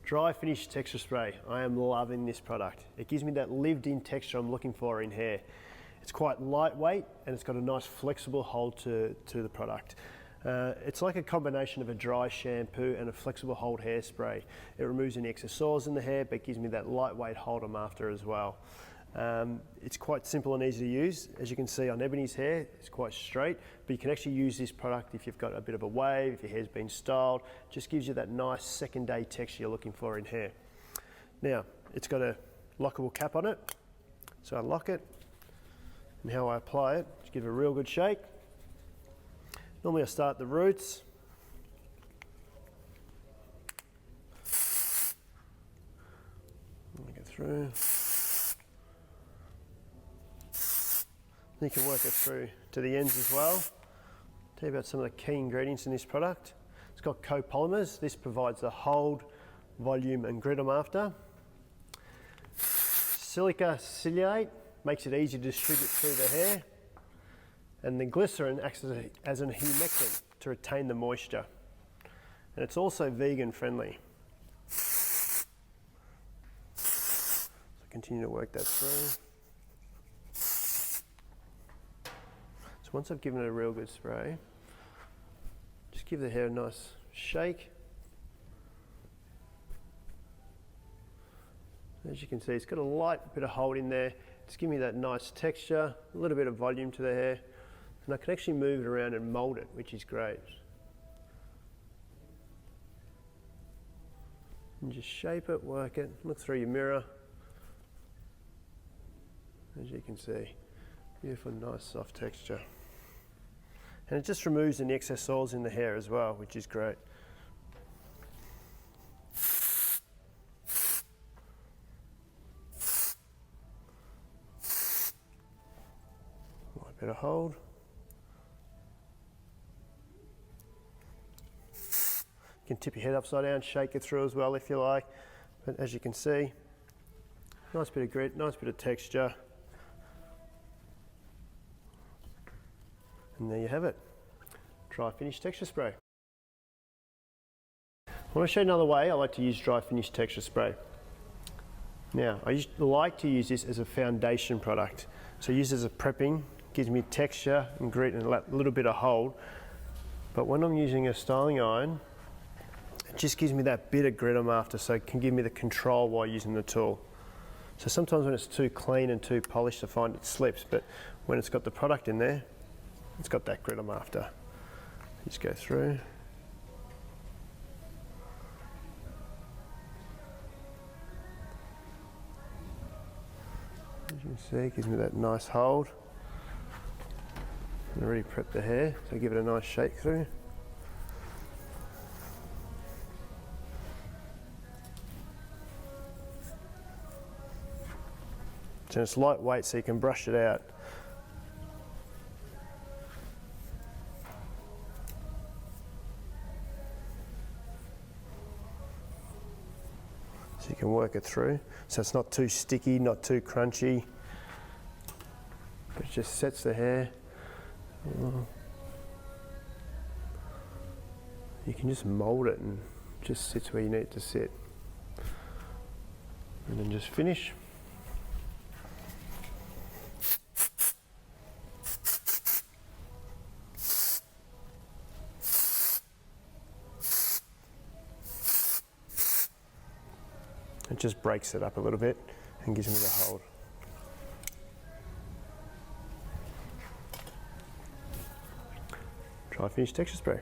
Dry finish texture spray. I am loving this product. It gives me that lived in texture I'm looking for in hair. It's quite lightweight and it's got a nice flexible hold to the product. It's like a combination of a dry shampoo and a flexible hold hairspray. It removes any excess oils in the hair but gives me that lightweight hold I'm after as well. It's quite simple and easy to use. As you can see on Ebony's hair, it's quite straight, but you can actually use this product if you've got a bit of a wave, if your hair's been styled. It just gives you that nice second day texture you're looking for in hair. Now, it's got a lockable cap on it, so I lock it, and how I apply it, just give it a real good shake. Normally I start at the roots, get through. You can work it through to the ends as well. Tell you about some of the key ingredients in this product. It's got copolymers. This provides the hold, volume and grit I'm after. Silica ciliate makes it easy to distribute through the hair. And the glycerin acts as an humectant to retain the moisture. And it's also vegan friendly. So continue to work that through. Once I've given it a real good spray, just give the hair a nice shake. As you can see, it's got a light bit of hold in there. It's giving me that nice texture, a little bit of volume to the hair, and I can actually move it around and mold it, which is great. And just shape it, work it, look through your mirror. As you can see, beautiful, nice, soft texture. And it just removes any excess oils in the hair as well, which is great. Light bit of hold. You can tip your head upside down, shake it through as well if you like. But as you can see, nice bit of grit, nice bit of texture. And there you have it, dry finish texture spray. I want to show you another way I like to use dry finish texture spray. Now, I like to use this as a foundation product. So I use it as a prepping, gives me texture and grit and a little bit of hold. But when I'm using a styling iron, it just gives me that bit of grit I'm after, so it can give me the control while using the tool. So sometimes when it's too clean and too polished, I find it slips, but when it's got the product in there, it's got that grit I'm after. Just go through. As you can see, it gives me that nice hold. I already prepped the hair, so give it a nice shake through. So it's lightweight, so you can brush it out. So you can work it through, so it's not too sticky, not too crunchy, but it just sets the hair. You can just mold it and it just sits where you need it to sit. And then just finish. It just breaks it up a little bit and gives me the hold. Dry finish texture spray.